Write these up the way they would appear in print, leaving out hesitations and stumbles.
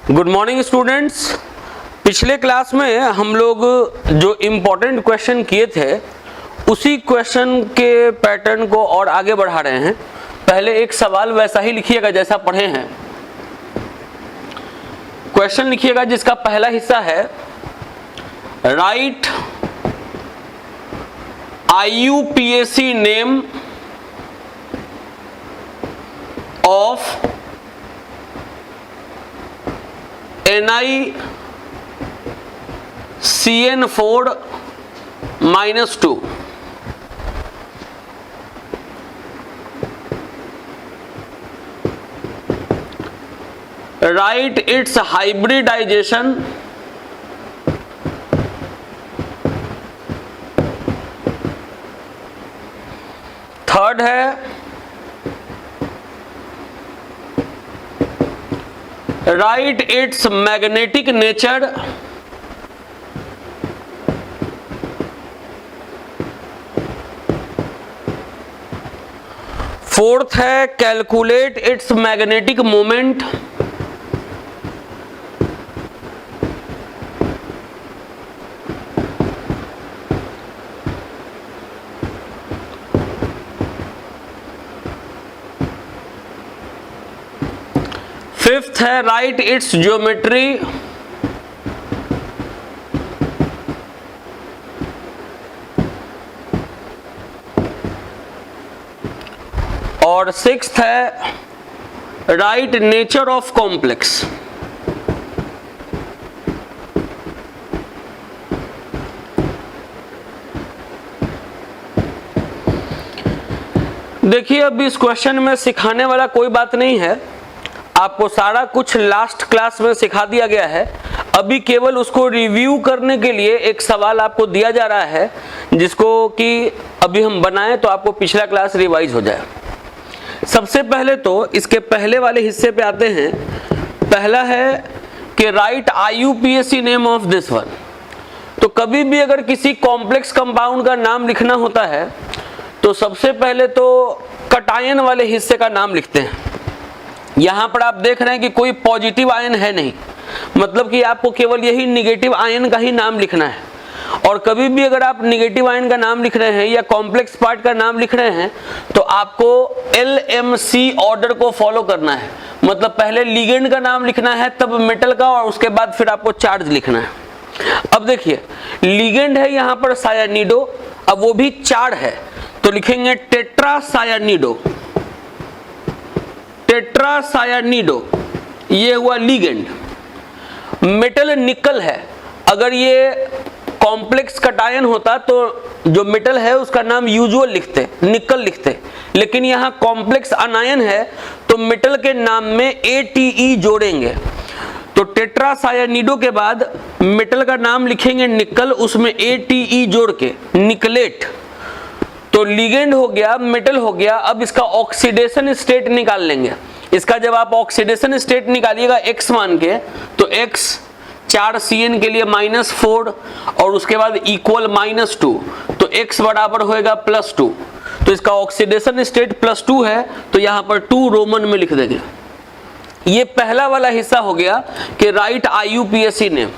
Good morning students. पिछले class में हम लोग जो इम्पोर्टेंट क्वेश्चन किए थे उसी क्वेश्चन के पैटर्न को और आगे बढ़ा रहे हैं। पहले एक सवाल वैसा ही लिखिएगा जैसा पढ़े हैं। क्वेश्चन लिखिएगा जिसका पहला हिस्सा है write IUPAC name of NiCN4 -2। Write its hybridization third है write its magnetic nature fourth है calculate its magnetic moment fifth है राइट इट्स ज्योमेट्री और सिक्स्थ है राइट नेचर ऑफ कॉम्प्लेक्स। देखिए अब इस क्वेश्चन में सिखाने वाला कोई बात नहीं है, आपको सारा कुछ लास्ट क्लास में सिखा दिया गया है। अभी केवल उसको रिव्यू करने के लिए एक सवाल आपको दिया जा रहा है जिसको कि अभी हम बनाएं तो आपको पिछला क्लास रिवाइज हो जाए। सबसे पहले तो इसके पहले वाले हिस्से पे आते हैं। पहला है कि right IUPAC name of this one. तो कभी भी अगर किसी कॉम्प्लेक्स कंपाउंड का नाम लिखना होता है तो सबसे पहले तो कटायन वाले हिस्से का नाम लिखते हैं। यहां पर आप देख रहे हैं कि कोई पॉजिटिव आयन है नहीं, मतलब कि आपको केवल यही निगेटिव आयन का ही नाम लिखना है। और कभी भी अगर आप निगेटिव आयन का नाम लिख रहे हैं या कॉम्प्लेक्स पार्ट का नाम लिख रहे हैं तो आपको LMC ऑर्डर को फॉलो करना है। मतलब पहले लिगेंड का नाम लिखना है, तब मेटल का, और उसके बाद फिर आपको चार्ज लिखना है। अब देखिए लिगेंड है यहां पर सायानिडो, अब वो भी चार है तो लिखेंगे टेट्रासायानिडो। टेट्रासायानिडो ये हुआ लिगेंड। मेटल निकल है, अगर ये कॉम्प्लेक्स कटायन होता तो जो मेटल है उसका नाम यूजुअल लिखते, निकल लिखते, लेकिन यहाँ कॉम्प्लेक्स अनायन है तो मेटल के नाम में ATE जोड़ेंगे। तो टेट्रासायानिडो के बाद मेटल का नाम लिखेंगे निकल, उसमें ATE जोड़ के निकलेट। तो लिगेंड हो गया, मेटल हो गया। अब इसका ऑक्सीडेशन स्टेट निकाल लेंगे। इसका जब आप ऑक्सीडेशन स्टेट निकालिएगा X मान के तो X 4CN के लिए -4 और उसके बाद इक्वल -2, तो X बराबर होएगा +2। तो इसका ऑक्सीडेशन स्टेट +2 है तो यहां पर 2 रोमन में लिख देंगे। ये पहला वाला हिस्सा हो गया कि राइट IUPAC नेम।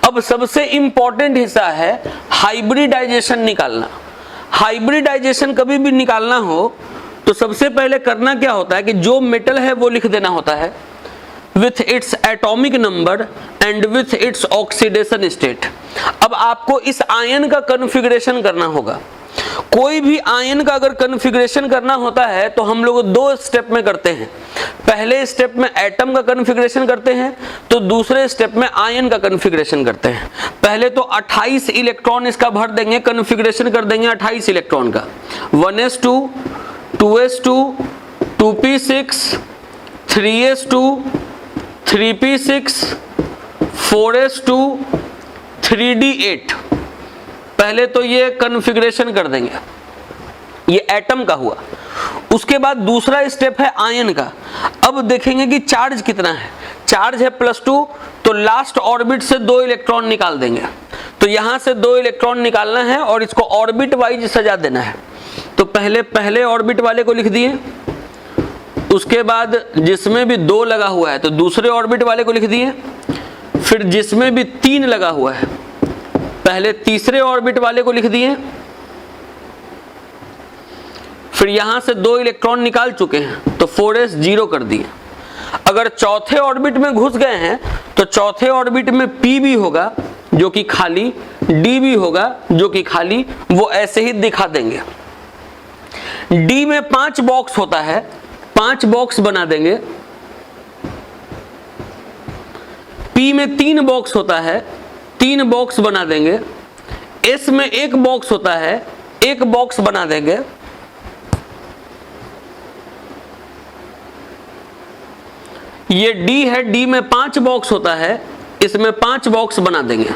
अब सबसे इंपॉर्टेंट हिस्सा है हाइब्रिडाइजेशन निकालना। हाइब्रिडाइजेशन कभी भी निकालना हो तो सबसे पहले करना क्या होता है कि जो मेटल है वो लिख देना होता है with its atomic number and with its oxidation state. अब आपको इस आयन का कॉन्फ़िगरेशन करना होगा। कोई भी आयन का अगर कॉन्फ़िगरेशन करना होता है तो हम लोग 2 स्टेप में करते हैं। पहले स्टेप में एटम का कॉन्फ़िगरेशन करते हैं तो दूसरे स्टेप में आयन का कॉन्फ़िगरेशन करते हैं। पहले तो 28 इलेक्ट्रॉन इसका भर देंगे, कॉन्फ़िगरेशन कर देंगे 28 इलेक्ट्रॉन का। 1s2 2s2 2p6 3s2 3p6 4s2 3d8। पहले तो ये कॉन्फ़िगरेशन कर देंगे, ये एटम का हुआ। उसके बाद दूसरा स्टेप है आयन का। अब देखेंगे कि चार्ज कितना है। चार्ज है +2 तो लास्ट ऑर्बिट से 2 इलेक्ट्रॉन निकाल देंगे। तो यहां से 2 इलेक्ट्रॉन निकालना है और इसको ऑर्बिट वाइज सजा देना है। तो पहले ऑर्बिट वाले को लिख दिए, उसके बाद जिसमें भी 2 लगा हुआ है तो दूसरे ऑर्बिट वाले को लिख दिए, फिर जिसमें भी 3 लगा हुआ है पहले तीसरे ऑर्बिट वाले को लिख दिए, फिर यहां से 2 इलेक्ट्रॉन निकाल चुके हैं तो 4s 0 कर दिए। अगर चौथे ऑर्बिट में घुस गए हैं तो चौथे ऑर्बिट में p भी होगा जो कि खाली, d भी होगा जो कि खाली, वो ऐसे ही दिखा देंगे। d में 5 बॉक्स होता है, 5 बॉक्स बना देंगे। p में 3 बॉक्स होता है, 3 बॉक्स बना देंगे। s में 1 बॉक्स होता है, 1 बॉक्स बना देंगे। ये d है, d में 5 बॉक्स होता है, इसमें 5 बॉक्स बना देंगे।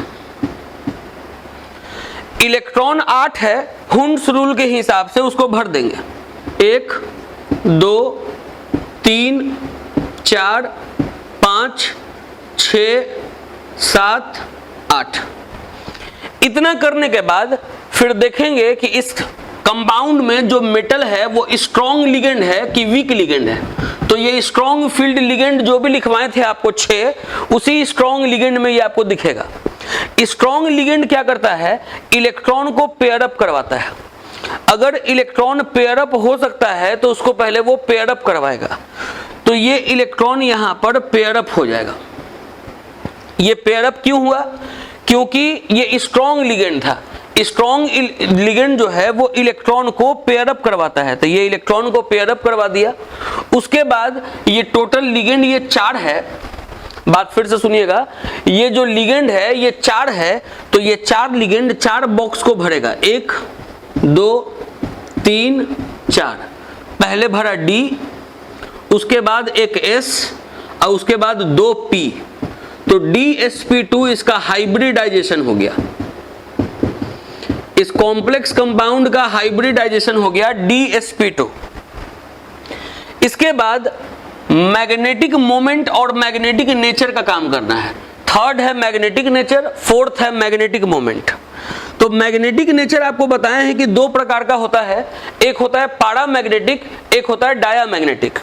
इलेक्ट्रॉन 8 है, हुंड्स रूल के हिसाब से उसको भर देंगे। 1 2 3 4 5 6 7 8। इतना करने के बाद फिर देखेंगे कि इस कंपाउंड में जो मेटल है वो स्ट्रॉन्ग लिगेंड है कि वीक लिगेंड है। तो ये स्ट्रॉन्ग फील्ड लिगेंड जो भी लिखवाए थे आपको 6, उसी स्ट्रॉन्ग लिगेंड में ये आपको दिखेगा। स्ट्रॉन्ग लिगेंड क्या करता है, इलेक्ट्रॉन को पेयर अप करवाता है। अगर इलेक्ट्रॉन पेयर अप हो सकता है तो उसको पहले वो पेयर अप करवाएगा। तो ये इलेक्ट्रॉन यहां पर पेयर अप हो जाएगा। ये पेयर अप क्यों हुआ, क्योंकि ये स्ट्रॉन्ग लिगेंड था। स्ट्रॉन्ग लिगेंड जो है वो इलेक्ट्रॉन को पेयर अप करवाता है, तो ये इलेक्ट्रॉन को पेयर अप करवा दिया। उसके बाद ये टोटल लिगेंड ये 4 है। बात फिर से सुनिएगा, ये जो लिगेंड है ये 4 है, तो ये 4 लिगेंड 4 बॉक्स को भरेगा। 1 2 3 4। पहले भरा D, उसके बाद एक S और उसके बाद 2 P, तो DsP2 इसका हाइब्रिडाइजेशन हो गया। इस कॉम्प्लेक्स कंपाउंड का हाइब्रिडाइजेशन हो गया DsP2। इसके बाद मैग्नेटिक मोमेंट और मैग्नेटिक नेचर का काम करना है। 3rd है मैग्नेटिक नेचर, 4th है मैग्नेटिक मोमेंट। तो मैग्नेटिक नेचर आपको बताए हैं कि 2 प्रकार का होता है, एक होता है पैरामैग्नेटिक, एक होता है डायामैग्नेटिक।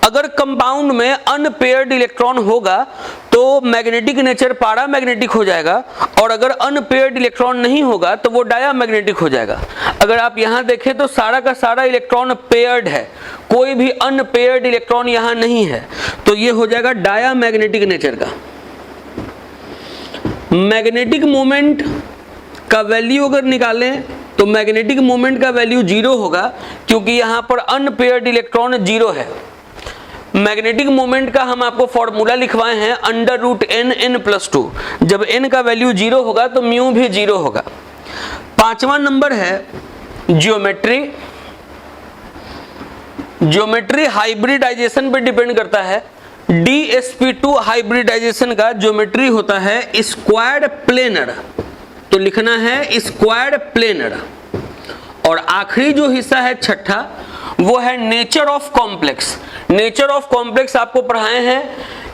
अगर कंपाउंड में अनपेयर्ड इलेक्ट्रॉन होगा तो मैग्नेटिक नेचर पैरामैग्नेटिक हो जाएगा, और अगर अनपेयर्ड इलेक्ट्रॉन नहीं होगा तो वो डायामैग्नेटिक हो जाएगा। अगर आप यहां देखें तो सारा का सारा इलेक्ट्रॉन पेयर्ड है, कोई भी अनपेयर्ड इलेक्ट्रॉन यहां नहीं है, तो ये हो जाएगा डायामैग्नेटिक नेचर का। मैग्नेटिक मोमेंट का वैल्यू अगर निकालें तो मैग्नेटिक मोमेंट का वैल्यू 0 होगा, क्योंकि यहां पर अनपेयर्ड इलेक्ट्रॉन 0 है। मैग्नेटिक मोमेंट का हम आपको फॉर्मूला लिखवाए हैं √n(n+2). जब n का वैल्यू 0 होगा तो म्यू भी 0 होगा। 5वां नंबर है ज्योमेट्री। ज्योमेट्री हाइब्रिडाइजेशन पे डिपेंड करता है। DsP2 हाइब्रिडाइजेशन का ज्योमेट्री होता है स्क्वायर्ड प्लेनर, तो लिखना है स्क्वायर्ड प्लेनर। और आखिरी जो हिस्सा है 6ठा, वो है nature of complex. Nature of complex आपको पढ़ाए हैं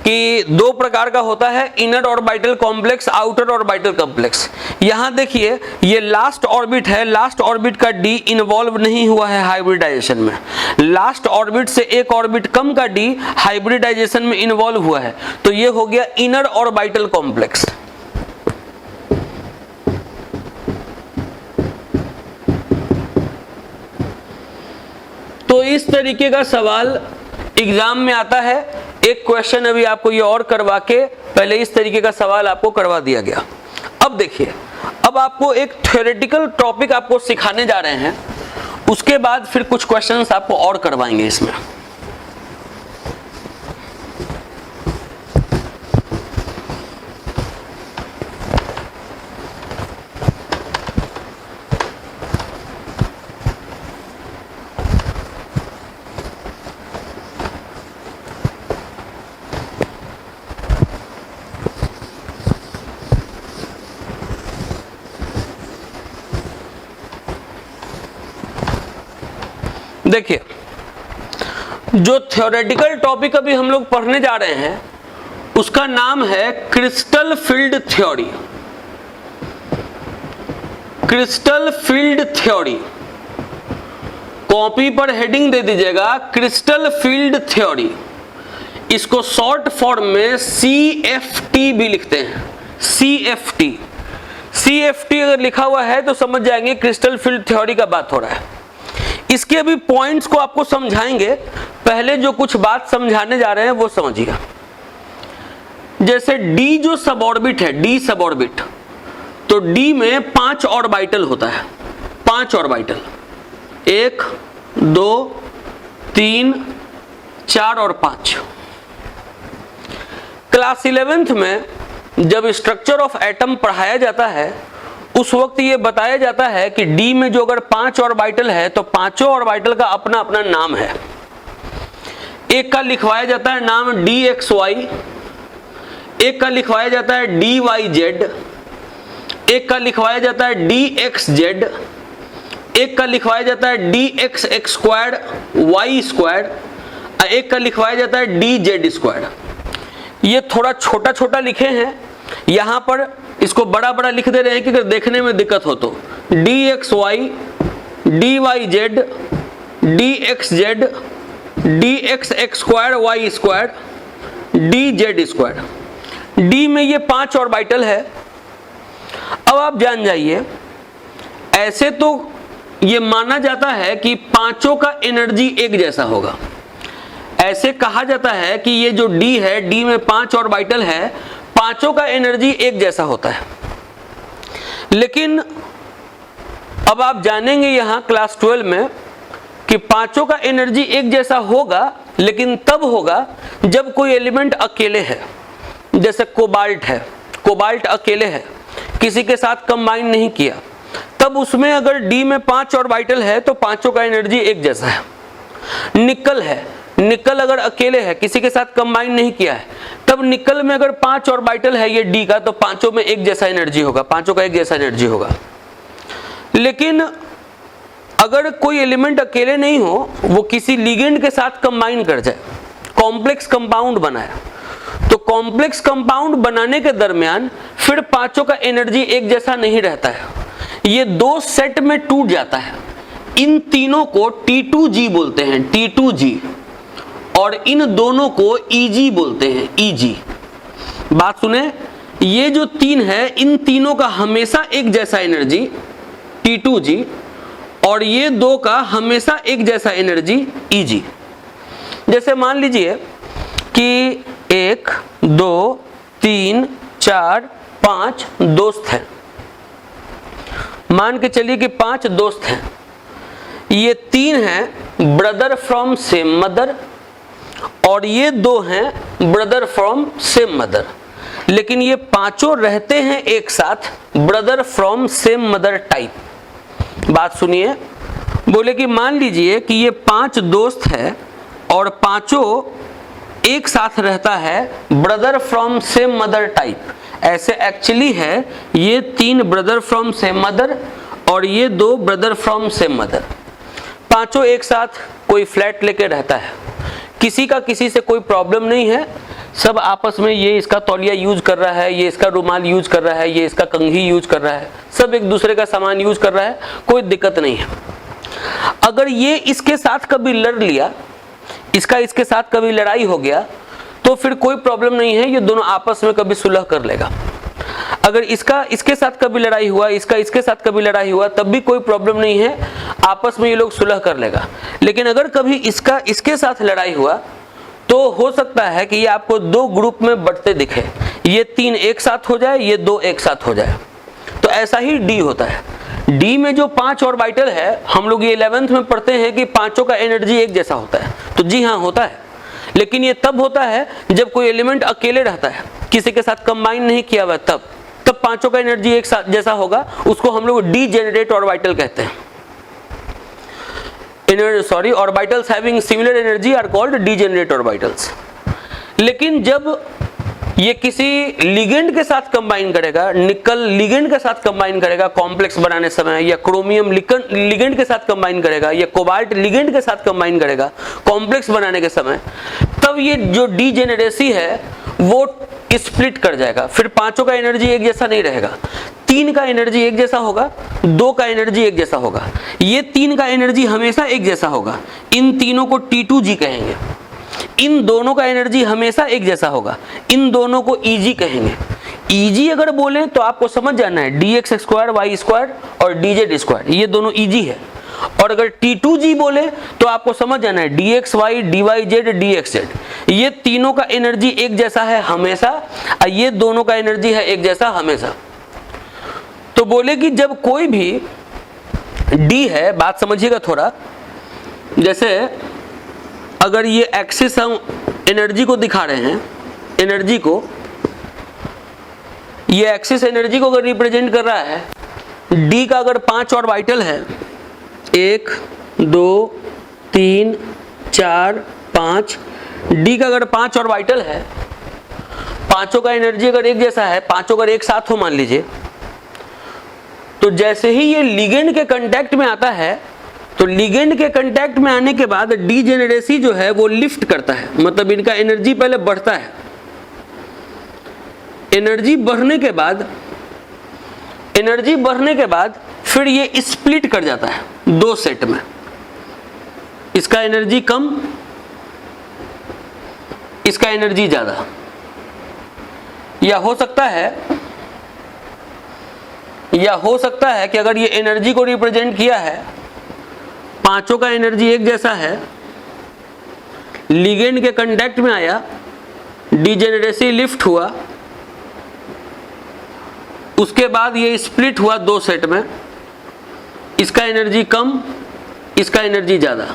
कि 2 प्रकार का होता है, inner orbital complex, outer orbital complex. यहां देखिए ये लास्ट ऑर्बिट है, लास्ट ऑर्बिट का D इन्वॉल्व नहीं हुआ है हाइब्रिडाइजेशन में। लास्ट ऑर्बिट से एक ऑर्बिट कम का D हाइब्रिडाइजेशन में इन्वॉल्व हुआ है, तो ये हो गया इनर ऑर्बिटल कॉम्प्लेक्स। तो इस तरीके का सवाल एग्जाम में आता है। एक क्वेश्चन अभी आपको ये और करवा के पहले इस तरीके का सवाल आपको करवा दिया गया। अब देखिए, अब आपको एक थ्योरेटिकल टॉपिक आपको सिखाने जा रहे हैं, उसके बाद फिर कुछ क्वेश्चंस आपको और करवाएंगे इसमें। देखिए, जो थ्योरेटिकल टॉपिक अभी हम लोग पढ़ने जा रहे हैं उसका नाम है crystal field theory. Crystal field theory. Copy पर हेडिंग दे दीजिएगा क्रिस्टल फील्ड थ्योरी। इसको शॉर्ट फॉर्म में CFT भी लिखते हैं, CFT। CFT अगर लिखा हुआ है तो समझ जाएंगे क्रिस्टल फील्ड थ्योरी का बात हो रहा है। इसके अभी पॉइंट्स को आपको समझाएंगे, पहले जो कुछ बात समझाने जा रहे हैं वो समझिएगा। जैसे D जो सबऑर्बिट है, D सबऑर्बिट, तो D में 5 ऑर्बिटल होता है, 5 ऑर्बिटल, 1 2 3 4 और 5। क्लास 11th में जब स्ट्रक्चर ऑफ एटम पढ़ाया जाता है उस वक्त ये बताया जाता है कि D में जो अगर 5 ऑर्बिटल है तो पांचों ऑर्बिटल का अपना अपना नाम है। एक का लिखवाया जाता है नाम DXY, एक का लिखवाया जाता है DYZ, एक का लिखवाया जाता है DXZ, एक का लिखवाया जाता है DXX स्क्वायर्ड Y स्क्वायर्ड, एक का लिखवाया जाता है DZ स्क्वायर्ड। ये थोड़ा छोटा छोटा लिखे हैं, यहां पर इसको बड़ा बड़ा लिख दे रहे हैं कि अगर देखने में दिक्कत हो तो DXY, DYZ, DXZ, DXX squared Y squared, DZ squared. D में ये 5 ऑर्बिटल है। अब आप जान जाइए, ऐसे तो ये माना जाता है कि पांचों का एनर्जी एक जैसा होगा। ऐसे कहा जाता है कि ये जो D है, D में 5 ऑर्बिटल है, पांचों का एनर्जी एक जैसा होता है। लेकिन अब आप जानेंगे यहां क्लास 12 में कि पांचों का एनर्जी एक जैसा होगा, लेकिन तब होगा जब कोई एलिमेंट अकेले है। जैसे कोबाल्ट है, कोबाल्ट अकेले है, किसी के साथ कंबाइन नहीं किया, तब उसमें अगर D में 5 ऑर्बिटल है तो पांचों का एनर्जी एक जैसा है। निकल है, निकल अगर अकेले है, किसी के साथ कंबाइन नहीं किया है, तब निकल में अगर 5 ऑर्बिटल है ये D का, तो पांचों में एक जैसा एनर्जी होगा, पांचों का एक जैसा एनर्जी होगा। लेकिन अगर कोई एलिमेंट अकेले नहीं हो, वो किसी लिगेंड के साथ कंबाइन कर जाए, कॉम्प्लेक्स कंपाउंड बनाए, तो कॉम्प्लेक्स कंपाउंड बनाने के दरमियान फिर पांचों का एनर्जी एक जैसा नहीं रहता है, ये 2 सेट में टूट जाता है। इन तीनों को T2G बोलते हैं, T2G, और इन दोनों को EG बोलते हैं, EG। बात सुने, ये जो 3 है, इन तीनों का हमेशा एक जैसा एनर्जी T2G, और ये 2 का हमेशा एक जैसा एनर्जी EG। जैसे मान लीजिए कि 1 2 3 4 5 दोस्त हैं, मान के चलिए कि 5 दोस्त हैं। ये 3 हैं ब्रदर फ्रॉम सेम मदर, और ये 2 हैं ब्रदर फ्रॉम सेम मदर, लेकिन ये पांचों रहते हैं एक साथ brother from same mother type. बात सुनिए, बोले कि मान लीजिए कि ये 5 दोस्त है और पांचों एक साथ रहता है brother from same mother type. ऐसे एक्चुअली है, ये 3 ब्रदर फ्रॉम सेम मदर और ये 2 ब्रदर फ्रॉम सेम मदर, पांचों एक साथ कोई फ्लैट लेके रहता है, किसी का किसी से कोई प्रॉब्लम नहीं है, सब आपस में, ये इसका तौलिया यूज कर रहा है, ये इसका रुमाल यूज कर रहा है, ये इसका कंघी यूज कर रहा है, सब एक दूसरे का सामान यूज कर रहा है, कोई दिक्कत नहीं है। अगर ये इसके साथ कभी लड़ लिया, इसका इसके साथ कभी लड़ाई हो गया, तो फिर कोई प्रॉब्लम नहीं है, ये दोनों आपस में कभी सुलह कर लेगा। अगर इसका इसके साथ कभी लड़ाई हुआ, इसका इसके साथ कभी लड़ाई हुआ, तब भी कोई प्रॉब्लम नहीं है, आपस में ये लोग सुलह कर लेगा। लेकिन अगर कभी इसका इसके साथ लड़ाई हुआ, तो हो सकता है कि ये आपको 2 ग्रुप में बंटते दिखे, ये 3 एक साथ हो जाए, ये 2 एक साथ हो जाए। तो ऐसा ही D होता है। D में जो 5 ऑर्बिटल है, हम लोग ये 11th में पढ़ते हैं कि पांचों का एनर्जी एक जैसा होता है, तो जी हाँ होता है। लेकिन ये तब होता है जब कोई एलिमेंट अकेले रहता है, किसी के साथ कंबाइन नहीं किया हुआ, तब पांचों का एनर्जी एक साथ जैसा होगा, उसको हम लोग डीजेनरेट ऑर्बिटल कहते हैं। Orbitals having similar energy are called degenerate orbitals. लेकिन जब ये किसी लिगेंड के साथ कंबाइन करेगा, निकल लिगेंड के साथ कंबाइन करेगा कॉम्प्लेक्स बनाने समय, या क्रोमियम लिगेंड के साथ कंबाइन करेगा, या कोबाल्ट लिगेंड के साथ कंबाइन करेगा कॉम्प्लेक्स बनाने के समय, तब ये जो डीजेनरेसी है वो स्प्लिट कर जाएगा, फिर पांचों का एनर्जी एक जैसा नहीं रहेगा। 3 का एनर्जी एक जैसा होगा, 2 का एनर्जी एक जैसा होगा, ये 3 का एनर्जी हमेशा एक जैसा होगा, इन तीनों को T2G कहेंगे। इन दोनों का एनर्जी हमेशा एक जैसा होगा, इन दोनों को Eg कहेंगे। Eg अगर बोले तो आपको समझ जाना है dx स्क्वायर वाई स्क्वायर और dz स्क्वायर, ये दोनों Eg है। और अगर T2G बोले तो आपको समझ जाना है dxy dyz dxz, ये तीनों का एनर्जी एक जैसा है हमेशा, और ये दोनों का एनर्जी है एक जैसा हमेशा। तो बोले कि जब कोई भी D है, बात समझिएगा थोड़ा, जैसे अगर ये एक्सिस हम एनर्जी को दिखा रहे हैं, एनर्जी को, ये एक्सिस एनर्जी को अगर रिप्रेजेंट कर रहा है, D का अगर 5 ऑर्बिटल है, 1 2 3 4 5, D का अगर 5 ऑर्बिटल है, पांचों का एनर्जी अगर एक जैसा है, पांचों अगर एक साथ हो मान लीजिए, तो जैसे ही ये लिगेंड के कांटेक्ट में आता है, तो लिगेंड के कांटेक्ट में आने के बाद डीजेनेरेसी जो है वो लिफ्ट करता है, मतलब इनका एनर्जी पहले बढ़ता है। एनर्जी बढ़ने के बाद फिर ये स्प्लिट कर जाता है 2 सेट में, इसका एनर्जी कम, इसका एनर्जी ज्यादा। या हो सकता है कि अगर ये एनर्जी को रिप्रेजेंट किया है, पांचों का एनर्जी एक जैसा है, लिगेंड के कांटेक्ट में आया, डीजेनेरेसी लिफ्ट हुआ, उसके बाद ये स्प्लिट हुआ 2 सेट में, इसका एनर्जी कम, इसका एनर्जी ज्यादा।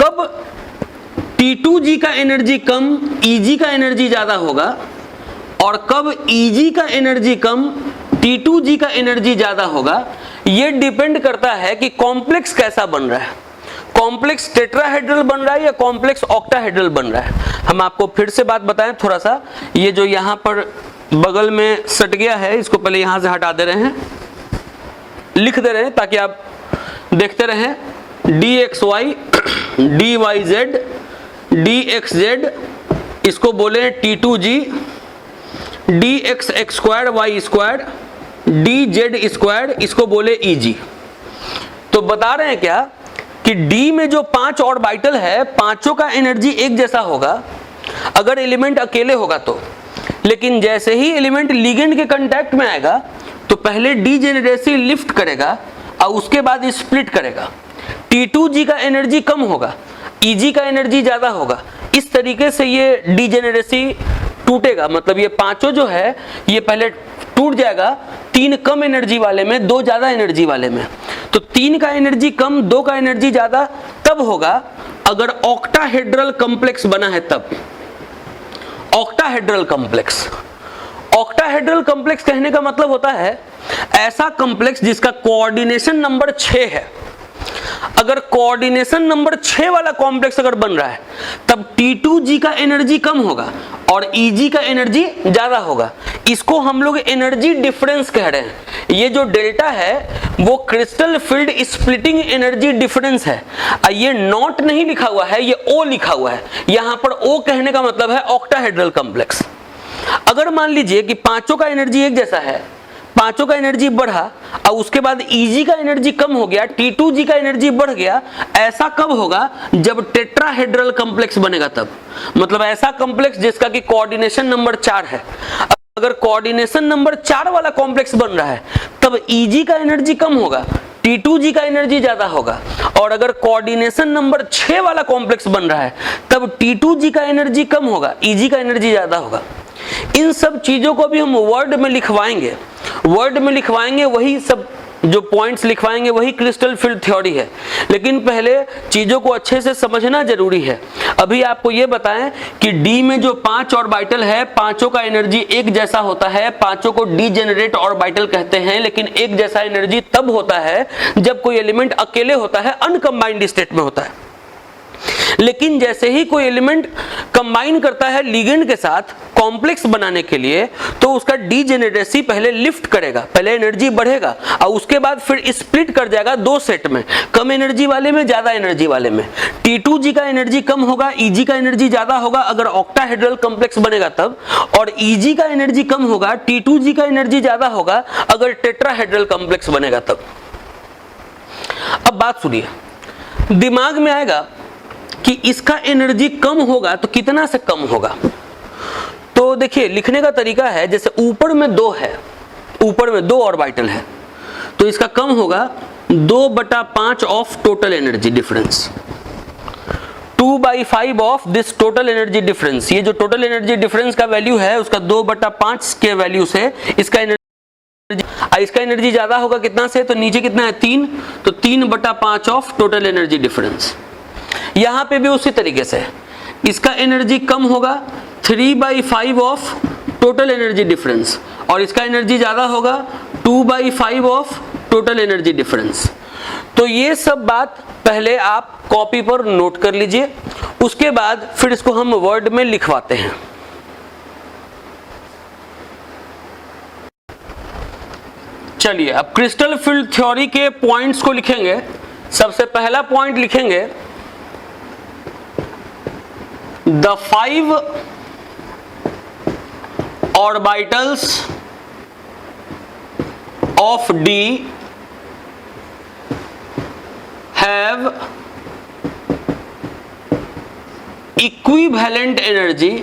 कब T2G का एनर्जी कम, Eg का एनर्जी ज्यादा होगा, और कब Eg का एनर्जी कम, T2G का एनर्जी ज्यादा होगा, ये डिपेंड करता है कि कॉम्प्लेक्स कैसा बन रहा है। कॉम्प्लेक्स टेट्राहेड्रल बन रहा है या कॉम्प्लेक्स ऑक्टाहेड्रल बन रहा है। हम आपको फिर से बात बताएं थोड़ा सा, ये जो यहां पर बगल में सट गया है, इसको पहले यहां से हटा दे रहे हैं, लिख दे रहे हैं ताकि आप देखते रहें। dxy dyz dxz, इसको बोले T2G, dx x square y square dz square, इसको बोले Eg। तो बता रहे हैं क्या कि D में जो 5 ऑर्बिटल है, पांचों का एनर्जी एक जैसा होगा अगर एलिमेंट अकेले होगा तो, लेकिन जैसे ही एलिमेंट लिगेंड के कांटेक्ट में आएगा तो पहले डीजेनेरेसी लिफ्ट करेगा और उसके बाद स्प्लिट करेगा। T2G का एनर्जी कम होगा, Eg का एनर्जी ज्यादा होगा, इस तरीके से ये डीजेनेरेसी टूटेगा। मतलब ये पांचों जो है ये पहले टूट जाएगा, 3 कम एनर्जी वाले में, 2 ज्यादा एनर्जी वाले में। तो 3 का एनर्जी कम, 2 का एनर्जी ज्यादा तब होगा अगर ऑक्टाहेड्रल कॉम्प्लेक्स बना है तब। ऑक्टाहेड्रल कॉम्प्लेक्स, ऑक्टाहेड्रल कॉम्प्लेक्स कहने का मतलब होता है ऐसा कॉम्प्लेक्स जिसका कोऑर्डिनेशन नंबर 6 है। अगर कोऑर्डिनेशन नंबर 6 वाला कॉम्प्लेक्स अगर बन रहा है तब T2G का एनर्जी कम होगा और Eg का एनर्जी ज्यादा होगा। इसको हम लोग एनर्जी डिफरेंस कह रहे हैं। ये जो डेल्टा है वो crystal field splitting energy difference है। ये नॉट नहीं लिखा हुआ है, ये O लिखा हुआ है। यहां पर O कहने का मतलब है ऑक्टाहेड्रल कॉम्प्लेक्स। अगर मान लीजिए कि पांचों का एनर्जी एक जैसा है, पांचों का एनर्जी बढ़ा और उसके बाद Eg का एनर्जी कम हो गया, T2G का एनर्जी बढ़ गया, ऐसा कब होगा जब टेट्राहेड्रल कॉम्प्लेक्स बनेगा तब। मतलब ऐसा कॉम्प्लेक्स जिसका कि कोऑर्डिनेशन नंबर 4 है। अगर कोऑर्डिनेशन नंबर 4 वाला कॉम्प्लेक्स बन रहा है तब Eg का एनर्जी कम होगा, T2G का एनर्जी ज्यादा होगा। और अगर कोऑर्डिनेशन नंबर 6 वाला कॉम्प्लेक्स बन रहा है तब T2G का एनर्जी कम होगा, Eg का एनर्जी ज्यादा होगा। इन सब चीजों को भी हम वर्ड में लिखवाएंगे, वर्ड में लिखवाएंगे, वही सब जो पॉइंट्स लिखवाएंगे वही क्रिस्टल फील्ड थ्योरी है। लेकिन पहले चीजों को अच्छे से समझना जरूरी है। अभी आपको ये बताएं कि डी में जो 5 ऑर्बिटल है, पांचों का एनर्जी एक जैसा होता है, पांचों को डीजेनरेट ऑर्बिटल कहते हैं। लेकिन एक जैसा एनर्जी तब होता है जब कोई एलिमेंट अकेले होता है, अनकंबाइंड स्टेट में होता है। लेकिन जैसे ही कोई एलिमेंट कंबाइन करता है लिगेंड के साथ कॉम्प्लेक्स बनाने के लिए, तो उसका डीजेनेरेसी पहले लिफ्ट करेगा, पहले एनर्जी बढ़ेगा और उसके बाद फिर स्प्लिट कर जाएगा दो सेट में, कम एनर्जी वाले में, ज्यादा एनर्जी वाले में। T2G का एनर्जी कम होगा, EG का एनर्जी ज्यादा होगा अगर ऑक्टाहेड्रल कॉम्प्लेक्स बनेगा तब, और EG का एनर्जी कम होगा, T2G का एनर्जी ज्यादा होगा अगर टेट्राहेड्रल कॉम्प्लेक्स बनेगा तब। अब बात सुनिए, दिमाग में आएगा कि इसका एनर्जी कम होगा तो कितना से कम होगा। तो देखिए लिखने का तरीका है, जैसे ऊपर में 2 है, ऊपर में 2 ऑर्बिटल है, तो इसका कम होगा 2/5 of total energy difference, 2/5 of this total energy difference. ये जो टोटल एनर्जी डिफरेंस का वैल्यू है उसका 2/5 के वैल्यू से इसका एनर्जी ज्यादा होगा कितना से, तो नीचे कितना है 3, तो 3/5 ऑफ टोटल एनर्जी डिफरेंस। यहां पे भी उसी तरीके से इसका एनर्जी कम होगा 3/5 ऑफ टोटल एनर्जी डिफरेंस, और इसका एनर्जी ज्यादा होगा 2/5 ऑफ टोटल एनर्जी डिफरेंस। तो ये सब बात पहले आप कॉपी पर नोट कर लीजिए, उसके बाद फिर इसको हम वर्ड में लिखवाते हैं। चलिए अब क्रिस्टल फील्ड थ्योरी के पॉइंट्स को लिखेंगे। सबसे पहला पॉइंट लिखेंगे, the 5 orbitals of D have equivalent energy.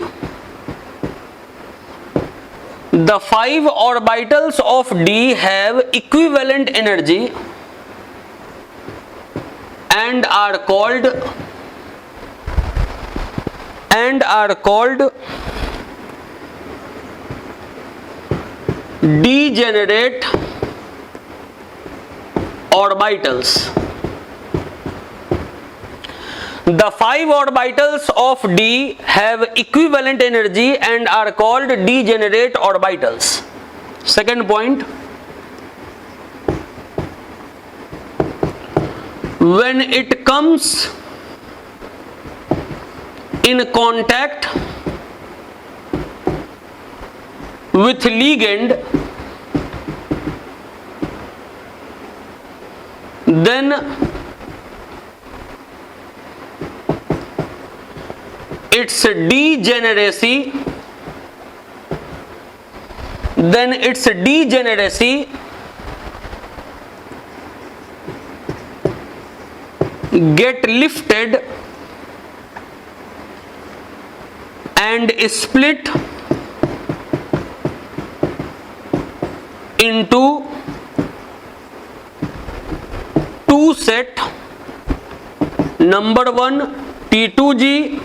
The 5 orbitals of D have equivalent energy and are called degenerate orbitals. The 5 orbitals of D have equivalent energy and are called degenerate orbitals. Second point, when it comes in contact with ligand, then its degeneracy get lifted and split into 2 set, number 1 T2G,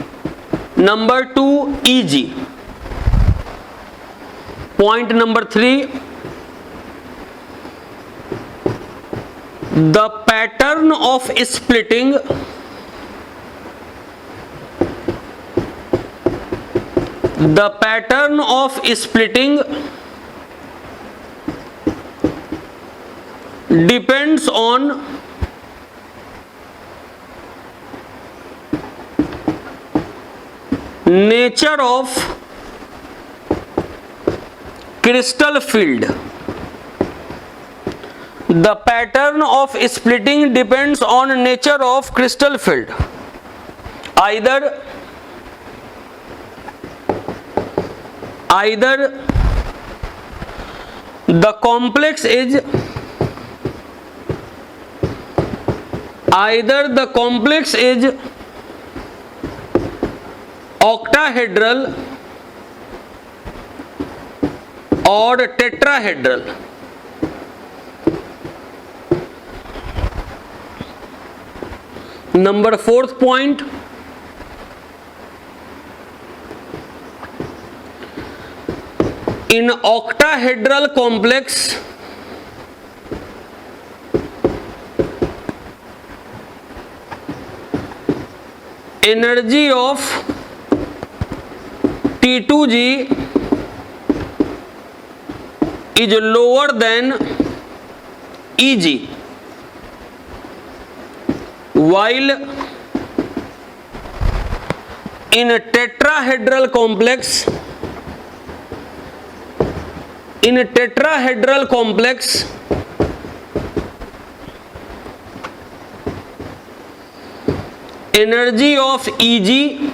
number 2 EG. Point number 3, the pattern of splitting depends on nature of crystal field. The pattern of splitting depends on nature of crystal field. Either the complex is octahedral or tetrahedral. Number 4th point, in octahedral complex energy of T2G is lower than EG, while in tetrahedral complex, in tetrahedral complex energy of Eg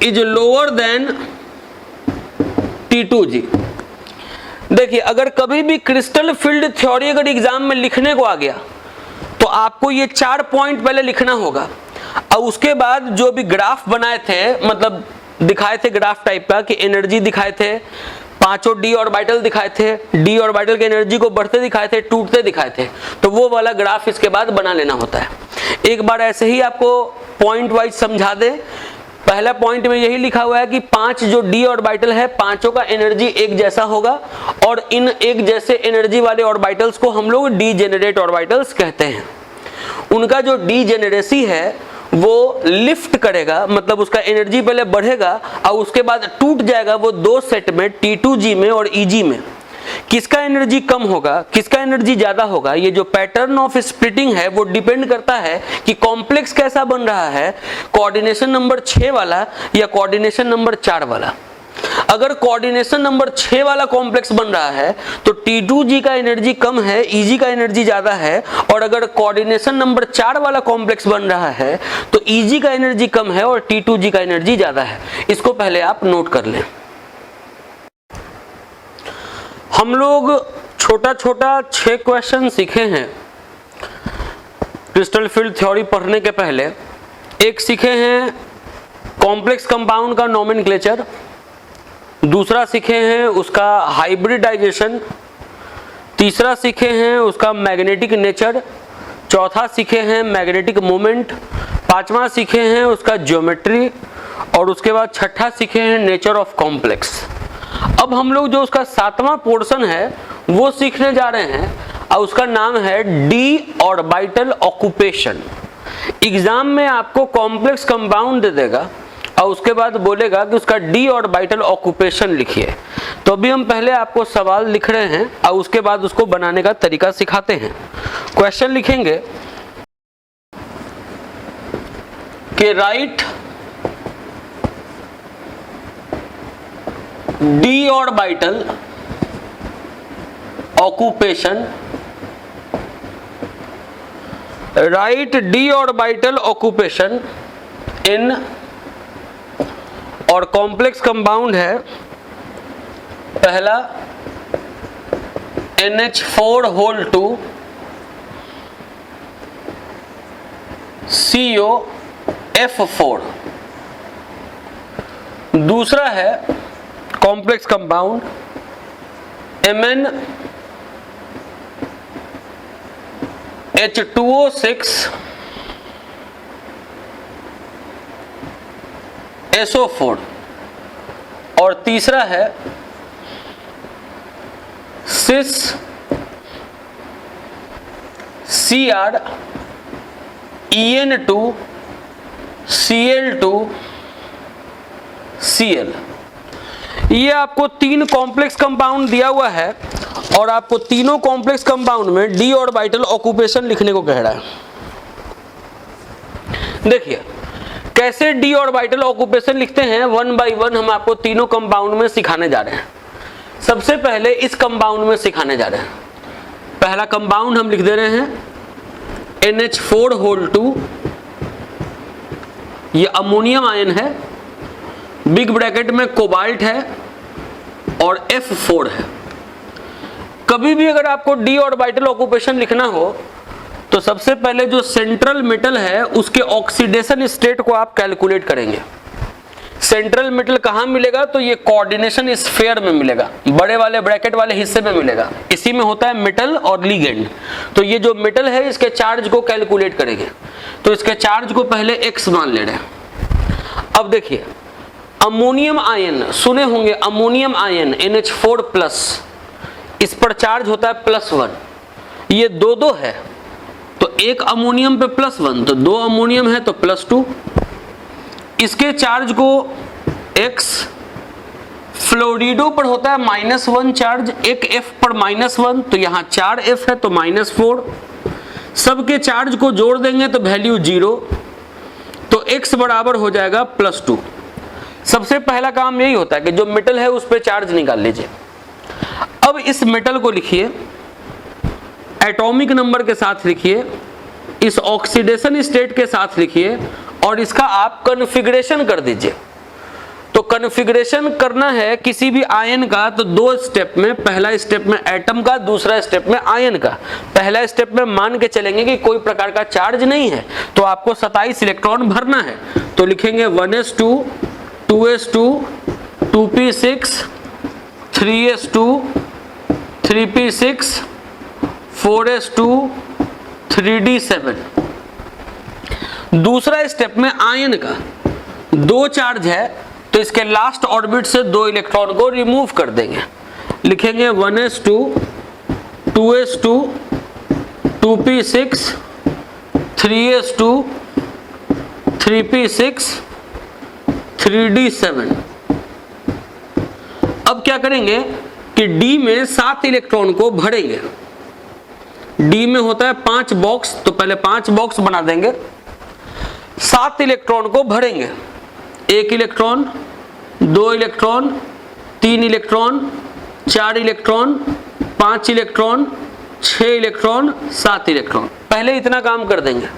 is lower than T2G। देखिए, अगर कभी भी crystal field theory अगर exam में लिखने को आ गया तो आपको ये 4 पॉइंट पहले लिखना होगा, और उसके बाद जो भी ग्राफ बनाए थे, मतलब दिखाए थे ग्राफ टाइप का कि एनर्जी दिखाए थे, पांचों डी ऑर्बिटल दिखाए थे, डी ऑर्बिटल की एनर्जी को बढ़ते दिखाए थे, टूटते दिखाए थे, तो वो वाला ग्राफ इसके बाद बना लेना होता है। एक बार ऐसे ही आपको पॉइंट वाइज समझा दे। पहला पॉइंट में यही लिखा हुआ है कि 5 जो डी ऑर्बिटल है, पांचों का एनर्जी एक जैसा होगा, और इन एक जैसे एनर्जी वाले ऑर्बिटल्स को हम लोग डीजेनरेट ऑर्बिटल्स कहते हैं। उनका जो डीजेनरेसी है वो लिफ्ट करेगा, मतलब उसका एनर्जी पहले बढ़ेगा और उसके बाद टूट जाएगा वो 2 सेट में, T2G में और EG में। किसका एनर्जी कम होगा, किसका एनर्जी ज्यादा होगा, ये जो पैटर्न ऑफ स्प्लिटिंग है वो डिपेंड करता है कि कॉम्प्लेक्स कैसा बन रहा है, कोऑर्डिनेशन नंबर 6 वाला या कोऑर्डिनेशन नंबर 4 वाला। अगर कोऑर्डिनेशन नंबर 6 वाला कॉम्प्लेक्स बन रहा है तो T2G का एनर्जी कम है, EG का एनर्जी ज्यादा है, और अगर कोऑर्डिनेशन नंबर 4 वाला कॉम्प्लेक्स बन रहा है तो EG का एनर्जी कम है और T2G का एनर्जी ज्यादा है। इसको पहले आप नोट कर लें। हम लोग छोटा छोटा 6 क्वेश्चन सीखे हैं क्रिस्टल फील्ड थ्योरी पढ़ने के पहले। एक सीखे हैं कॉम्प्लेक्स कंपाउंड का नोमेनक्लेचर, दूसरा सीखे हैं उसका हाइब्रिडाइजेशन, तीसरा सीखे हैं उसका मैग्नेटिक नेचर, चौथा सीखे हैं मैग्नेटिक मोमेंट, पांचवा सीखे हैं उसका ज्योमेट्री, और उसके बाद छठा सीखे हैं नेचर ऑफ कॉम्प्लेक्स। अब हम लोग जो उसका 7वां पोर्शन है वो सीखने जा रहे हैं, और उसका नाम है डी ऑर्बिटल ऑक्यूपेशन। एग्जाम में आपको कॉम्प्लेक्स कंपाउंड दे देगा और उसके बाद बोलेगा कि उसका डी ऑर्बिटल ऑक्यूपेशन लिखिए। तो अभी हम पहले आपको सवाल लिख रहे हैं और उसके बाद उसको बनाने का तरीका सिखाते हैं। क्वेश्चन लिखेंगे कि right D orbital occupation, right D orbital occupation in, और कॉम्प्लेक्स कंपाउंड है पहला NH4 COF4, दूसरा है कॉम्प्लेक्स कंपाउंड MnH2O6 SO4, और तीसरा है सिस Cr En2 Cl2 Cl। ये आपको 3 कॉम्प्लेक्स कंपाउंड दिया हुआ है और आपको तीनों कॉम्प्लेक्स कंपाउंड में डी ऑर्बिटल ऑक्यूपेशन लिखने को कह रहा है। देखिए कैसे डी ऑर्बिटल ऑक्यूपेशन लिखते हैं, 1 बाय 1 हम आपको तीनों कंपाउंड में सिखाने जा रहे हैं। सबसे पहले इस कंपाउंड में सिखाने जा रहे हैं। पहला कंपाउंड हम लिख दे रहे हैं NH4 ये अमोनियम आयन है, बिग ब्रैकेट में कोबाल्ट है और F4 है। कभी भी अगर आपको डी ऑर्बिटल ऑक्यूपेशन लिखना हो तो सबसे पहले जो सेंट्रल मेटल है उसके ऑक्सीडेशन स्टेट को आप कैलकुलेट करेंगे। सेंट्रल मेटल कहाँ मिलेगा, तो ये कोऑर्डिनेशन स्फीयर में मिलेगा, बड़े वाले ब्रैकेट वाले हिस्से में मिलेगा। इसी में होता है मेटल और लिगेंड। तो ये जो मेटल है इसके चार्ज को कैलकुलेट करेंगे, तो इसके चार्ज को पहले x मान ले रहे हैं। अब देखिए अमोनियम आयन सुने होंगे, अमोनियम आयन NH4+, इस पर चार्ज होता है +1। ये 2 है तो एक अमोनियम पे +1, तो 2 अमोनियम है तो +2। इसके चार्ज को x, फ्लोरिडो पर होता है -1 चार्ज, एक F पर -1, तो यहाँ 4F है तो -4। सबके चार्ज को जोड़ देंगे तो वैल्यू 0, तो x बराबर हो जाएगा +2। सबसे पहला काम यही होता है कि जो मेटल है उस पर चार्ज निकाल लीजिए। अब इस मेटल को लिखिए, एटॉमिक नंबर के साथ लिखिए, इस ऑक्सीडेशन स्टेट के साथ लिखिए और इसका आप कॉन्फ़िगरेशन कर दीजिए। तो कॉन्फ़िगरेशन करना है किसी भी आयन का तो 2 स्टेप में, पहला स्टेप में एटम का, दूसरा स्टेप में आयन का। पहला स्टेप में मान के चलेंगे कि कोई प्रकार का चार्ज नहीं है तो आपको 27 इलेक्ट्रॉन भरना है, तो लिखेंगे 1s2 2s2 2p6 3s2 3p6 4s2 3d7। दूसरा स्टेप में आयन का 2 चार्ज है तो इसके लास्ट ऑर्बिट से 2 इलेक्ट्रॉन को रिमूव कर देंगे, लिखेंगे 1s2 2s2 2p6 3s2 3p6 3d7। अब क्या करेंगे कि D में 7 इलेक्ट्रॉन को भरेंगे। D में होता है 5 बॉक्स, तो पहले 5 बॉक्स बना देंगे, 7 इलेक्ट्रॉन को भरेंगे। 1 electron, 2 electron, 3 electron, 4 electron, 5 electron, 6 electron, 7 electron. पहले इतना काम कर देंगे।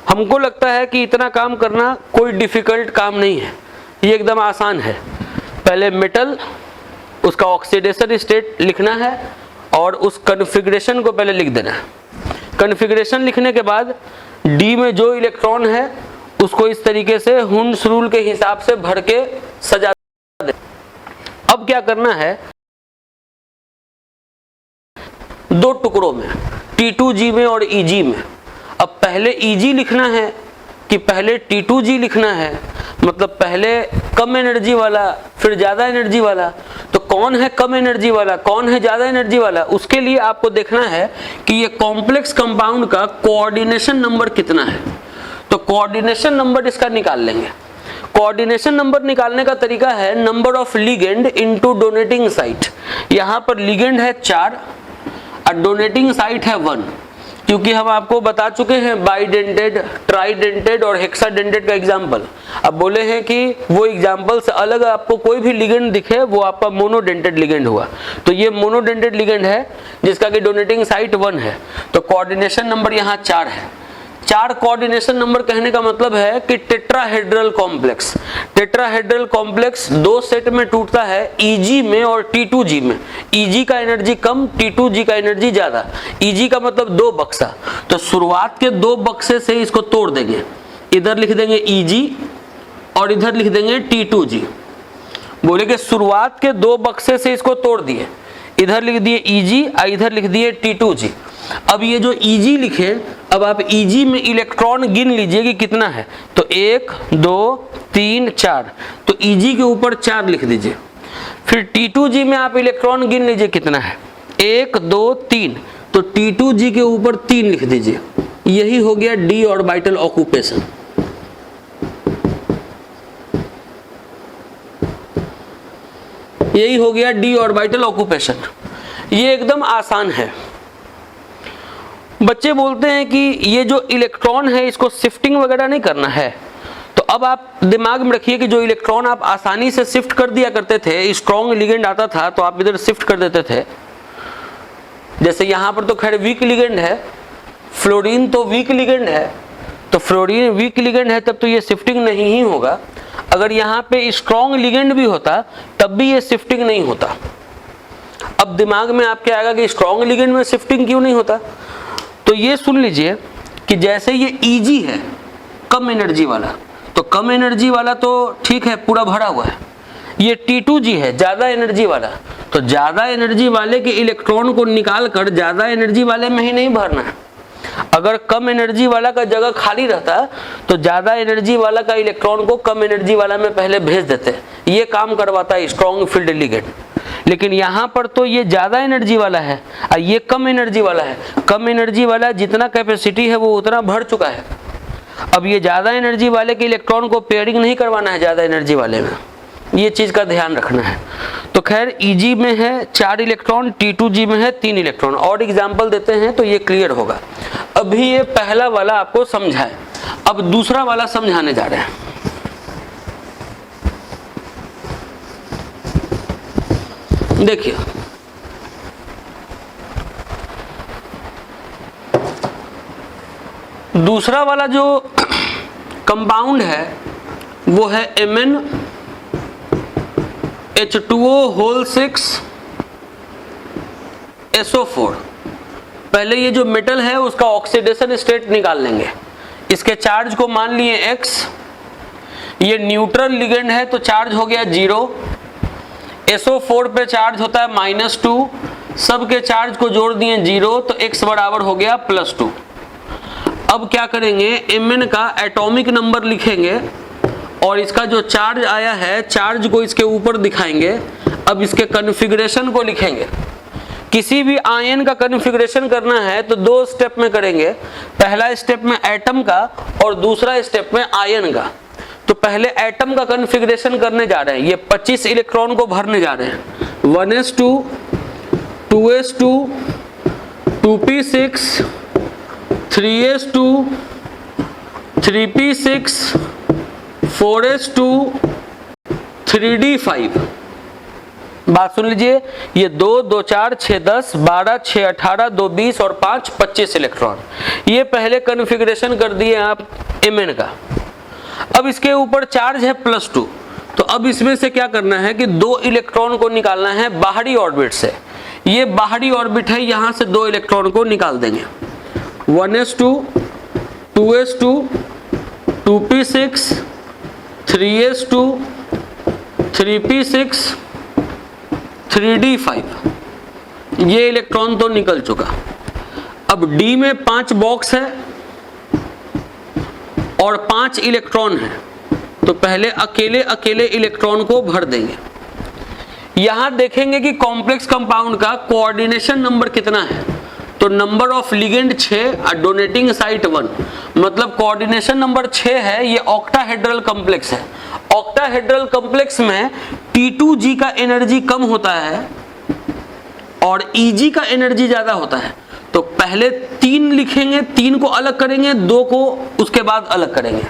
हमको लगता है कि इतना काम करना कोई डिफिकल्ट काम नहीं है, ये एकदम आसान है। पहले मेटल, उसका ऑक्सीडेशन स्टेट लिखना है और उस कॉन्फ़िगरेशन को पहले लिख देना है। कॉन्फ़िगरेशन लिखने के बाद D में जो इलेक्ट्रॉन है उसको इस तरीके से हुंड्स रूल के हिसाब से भर के सजा दे। अब क्या करना है, 2 टुकड़ों में, T2G में और EG में। अब पहले EG लिखना है कि पहले T2G लिखना है, मतलब पहले कम एनर्जी वाला फिर ज्यादा एनर्जी वाला। तो कौन है कम एनर्जी वाला, कौन है ज्यादा एनर्जी वाला, उसके लिए आपको देखना है कि ये कॉम्प्लेक्स कंपाउंड का कोऑर्डिनेशन नंबर कितना है। तो कोऑर्डिनेशन नंबर इसका निकाल लेंगे। कोऑर्डिनेशन नंबर निकालने का तरीका है number of ligand into donating site. यहां पर लिगेंड है 4 और डोनेटिंग साइट है 1, क्योंकि हम आपको बता चुके हैं बाइडेंटेड, ट्राइडेंटेड और हेक्साडेंटेड का एग्जाम्पल। अब बोले हैं कि वो एग्जाम्पल से अलग आपको कोई भी लिगेंड दिखे वो आपका मोनोडेंटेड लिगेंड हुआ। तो ये मोनोडेंटेड लिगेंड है जिसका कि डोनेटिंग साइट 1 है, तो कोऑर्डिनेशन नंबर यहाँ 4 है। 4 कोऑर्डिनेशन नंबर कहने का मतलब है कि tetrahedral complex. Tetrahedral complex 2 set में टूटता है, EG में और T2G में। EG का एनर्जी कम, T2G का एनर्जी ज्यादा। EG का मतलब 2 बक्सा, तो शुरुआत के 2 बक्से से इसको तोड़ देंगे। इधर लिख देंगे EG और इधर लिख देंगे T2G। बोले कि शुरुआत के 2 बक्से से इसको तोड़ दिए, इधर लिख दिए EG और इधर लिख दिए T2G। अब ये जो EG लिखे, अब आप EG में इलेक्ट्रॉन गिन लीजिए कि कितना है। तो 1 2 3 4, तो EG के ऊपर 4 लिख दीजिए। फिर T2G में आप इलेक्ट्रॉन गिन लीजिए कितना है, 1 2 3, तो T2G के ऊपर 3 लिख दीजिए। यही हो गया d ऑर्बिटल ऑक्यूपेशन। यही हो गया d ऑर्बिटल ऑक्यूपेशन। ये एकदम आसान है। बच्चे बोलते हैं कि ये जो इलेक्ट्रॉन है इसको शिफ्टिंग वगैरह नहीं करना है, तो अब आप दिमाग में रखिए कि जो इलेक्ट्रॉन आप आसानी से शिफ्ट कर दिया करते थे, स्ट्रॉन्ग लिगेंड आता था तो आप इधर शिफ्ट कर देते थे। जैसे यहाँ पर तो खैर वीक लिगेंड है, फ्लोरीन तो वीक लिगेंड है, तो फ्लोरीन वीक लिगेंड है तब तो ये शिफ्टिंग नहीं ही होगा। अगर यहाँ पे स्ट्रॉन्ग लिगेंड भी होता तब भी ये शिफ्टिंग नहीं होता। अब दिमाग में आपके आएगा कि स्ट्रॉन्ग लिगेंड में शिफ्टिंग क्यों नहीं होता, तो ये सुन लीजिए कि जैसे ये EG है कम एनर्जी वाला, तो कम एनर्जी वाला तो ठीक है पूरा भरा हुआ है। ये T2G है ज्यादा एनर्जी वाला, तो ज्यादा एनर्जी वाले के इलेक्ट्रॉन को निकाल कर ज्यादा एनर्जी वाले में ही नहीं भरना है। अगर कम एनर्जी वाला का जगह खाली रहता तो ज्यादा एनर्जी वाला का इलेक्ट्रॉन को कम एनर्जी वाला में पहले भेज देते। ये काम करवाता है स्ट्रॉन्ग फील्ड लिगेंड। लेकिन यहाँ पर तो ये ज्यादा एनर्जी वाला है और ये कम एनर्जी वाला है। कम एनर्जी वाला जितना कैपेसिटी है वो उतना भर चुका है। अब ये ज्यादा एनर्जी वाले के इलेक्ट्रॉन को पेयरिंग नहीं करवाना है ज्यादा एनर्जी वाले में, ये चीज का ध्यान रखना है। तो खैर Eg में है 4 इलेक्ट्रॉन, T2G में है 3 इलेक्ट्रॉन। और एग्जाम्पल देते हैं तो ये क्लियर होगा। अभी ये पहला वाला आपको समझाए, अब दूसरा वाला समझाने जा रहे हैं। देखिए दूसरा वाला जो कंपाउंड है वो है MnH2O6SO4। पहले ये जो मेटल है उसका ऑक्सीडेशन स्टेट निकाल लेंगे। इसके चार्ज को मान लिए x, ये न्यूट्रल लिगेंड है तो चार्ज हो गया 0, SO4 पे चार्ज होता है -2, सबके चार्ज को जोड़ दिए 0 तो x बराबर हो गया +2। अब क्या करेंगे, Mn का एटॉमिक नंबर लिखेंगे और इसका जो चार्ज आया है चार्ज को इसके ऊपर दिखाएंगे। अब इसके कॉन्फ़िगरेशन को लिखेंगे। किसी भी आयन का कॉन्फ़िगरेशन करना है तो 2 स्टेप में करेंगे, पहला स्टेप में एटम का और दूसरा स्टेप में आयन का। तो पहले एटम का कॉन्फ़िगरेशन करने जा रहे हैं। ये 25 इलेक्ट्रॉन को भरने जा रहे हैं। 1s2 2s2 2p6 3s2 3p6 4s2 3d5। बात सुन लीजिए, ये 2 2 4 6 10 12 6 18 2 20 और 5 25 इलेक्ट्रॉन। ये पहले कॉन्फ़िगरेशन कर दिए आप Mn का। अब इसके ऊपर चार्ज है +2, तो अब इसमें से क्या करना है कि 2 इलेक्ट्रॉन को निकालना है बाहरी ऑर्बिट से। ये बाहरी ऑर्बिट है, यहां से 2 इलेक्ट्रॉन को निकाल देंगे। 1s2 2s2 2p6 3s2 3p6 3d5। ये इलेक्ट्रॉन तो निकल चुका। अब D में 5 बॉक्स है और 5 इलेक्ट्रॉन है, तो पहले अकेले अकेले इलेक्ट्रॉन को भर देंगे। यहां देखेंगे कि कॉम्प्लेक्स कंपाउंड का कोऑर्डिनेशन नंबर कितना है। तो नंबर ऑफ लिगेंड 6 और डोनेटिंग साइट 1, मतलब कोऑर्डिनेशन नंबर 6 है। ये ऑक्टाहेड्रल कॉम्प्लेक्स है। ऑक्टाहेड्रल कॉम्प्लेक्स में T2G का एनर्जी कम होता है और Eg का एनर्जी ज्यादा होता है। तो पहले 3 लिखेंगे, 3 को अलग करेंगे, 2 को उसके बाद अलग करेंगे।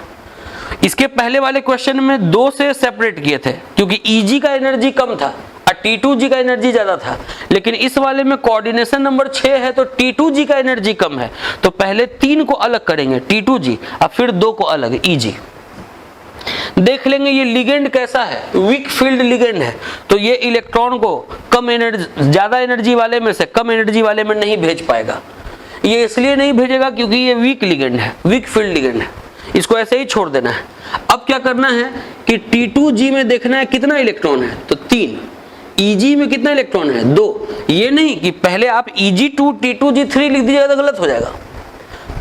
इसके पहले वाले क्वेश्चन में 2 से सेपरेट किए थे क्योंकि Eg का एनर्जी कम था और T2G का एनर्जी ज्यादा था। लेकिन इस वाले में कोऑर्डिनेशन नंबर 6 है तो T2G का एनर्जी कम है, तो पहले 3 को अलग करेंगे T2G और फिर 2 को अलग Eg। देख लेंगे ये लिगेंड कैसा है, वीक फील्ड लिगेंड है। तो ये इलेक्ट्रॉन को कम एनर्जी, ज्यादा एनर्जी वाले में से कम एनर्जी वाले में नहीं भेज पाएगा। ये इसलिए नहीं भेजेगा क्योंकि ये वीक लिगेंड है, वीक फील्ड लिगेंड है। इसको ऐसे ही छोड़ देना है। अब क्या करना है कि T2G में देखना है कितना इलेक्ट्रॉन है, तो 3। Eg में कितना इलेक्ट्रॉन है, 2। ये नहीं कि पहले आप Eg2 T2G3 लिख दीजिएगा तो गलत हो जाएगा।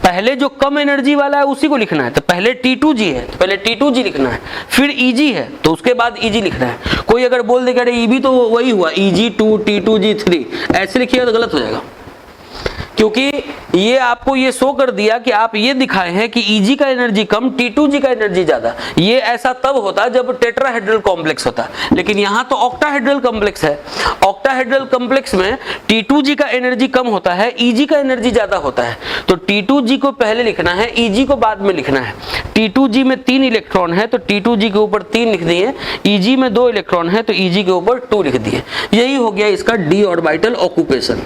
पहले जो कम एनर्जी वाला है उसी को लिखना है। तो पहले T2G है तो पहले T2G लिखना है, फिर Eg है तो उसके बाद Eg लिखना है। कोई अगर बोल देगा अरे Eb तो वही हुआ Eg2 T2G3, ऐसे लिखिएगा तो गलत हो जाएगा। क्योंकि ये आपको ये शो कर दिया कि आप ये दिखाए हैं कि Eg का एनर्जी कम, T2G का एनर्जी ज्यादा। ये ऐसा तब होता जब टेट्राहेड्रल कॉम्प्लेक्स होता, लेकिन यहाँ तो ऑक्टाहेड्रल कॉम्प्लेक्स है। ऑक्टाहेड्रल कॉम्प्लेक्स में T2G का एनर्जी कम होता है, Eg का एनर्जी ज्यादा होता है। तो T2G को पहले लिखना है, Eg को बाद में लिखना है। T2G में 3 इलेक्ट्रॉन है तो T2G के ऊपर 3 लिख दिए। Eg में 2 इलेक्ट्रॉन है तो Eg के ऊपर 2 लिख दिए। यही हो गया इसका d orbital occupation,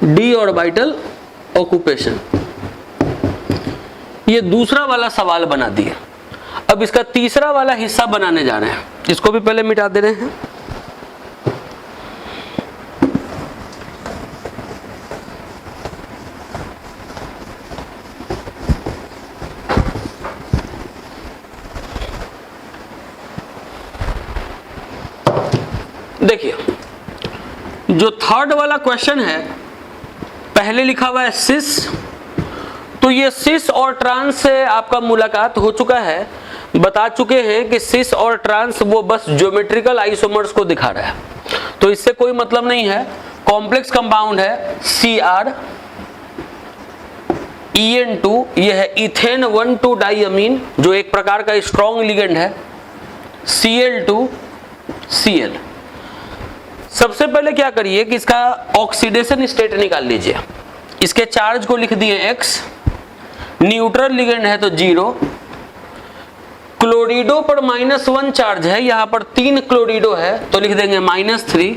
d orbital occupation. ये दूसरा वाला सवाल बना दिया। अब इसका तीसरा वाला हिस्सा बनाने जा रहे हैं, इसको भी पहले मिटा दे रहे हैं। देखिए जो थर्ड वाला क्वेश्चन है, पहले लिखा हुआ है सिस। तो ये सिस और ट्रांस से आपका मुलाकात हो चुका है। बता चुके हैं कि सिस और ट्रांस वो बस ज्योमेट्रिकल आइसोमर्स को दिखा रहा है, तो इससे कोई मतलब नहीं है। कॉम्प्लेक्स कंपाउंड है Cr EN2, ये है इथेन 1,2 डाइअमीन जो एक प्रकार का स्ट्रॉन्ग लिगेंड है। Cl2Cl। सबसे पहले क्या करिए कि इसका ऑक्सीडेशन स्टेट निकाल लीजिए। इसके चार्ज को लिख दिए x, न्यूट्रल लिगेंड है तो 0, क्लोरिडो पर -1 चार्ज है, यहां पर 3 क्लोरिडो है तो लिख देंगे -3,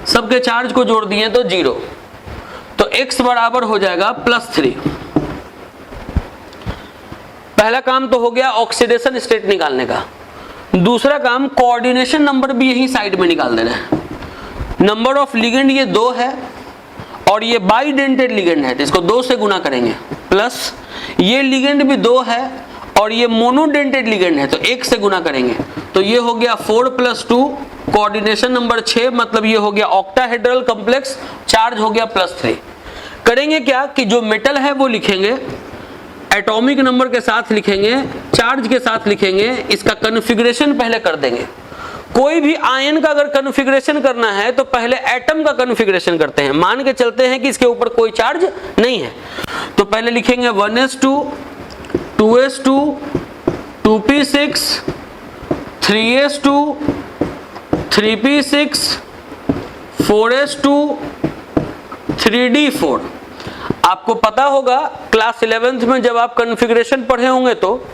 सबके चार्ज को जोड़ दिए तो 0, तो x बराबर हो जाएगा +3। पहला काम तो हो गया ऑक्सीडेशन स्टेट निकालने का। दूसरा काम कोऑर्डिनेशन नंबर भी यही साइड में निकाल देना है। नंबर ऑफ लिगेंड ये 2 है और ये बाइडेंटेड लिगेंड है, इसको 2 से गुना करेंगे, प्लस ये लिगेंड भी 2 है और ये मोनोडेंटेड लिगेंड है तो 1 से गुना करेंगे, तो ये हो गया 4 + 2, कोऑर्डिनेशन नंबर 6, मतलब ये हो गया ऑक्टाहेड्रल कॉम्प्लेक्स, चार्ज हो गया +3। करेंगे क्या कि जो मेटल है वो लिखेंगे, एटॉमिक नंबर के साथ लिखेंगे, चार्ज के साथ लिखेंगे, इसका कन्फिग्रेशन पहले कर देंगे। कोई भी आयन का अगर कन्फिग्रेशन करना है तो पहले एटम का कन्फिग्रेशन करते हैं। मान के चलते हैं कि इसके ऊपर कोई चार्ज नहीं है, तो पहले लिखेंगे 1s2, 2s2, 2p6, 3s2, 3p6, 4s2, 3d4। आपको पता होगा क्लास 11th में जब आप कन्फिग्रेशन पढ़े होंगे, तो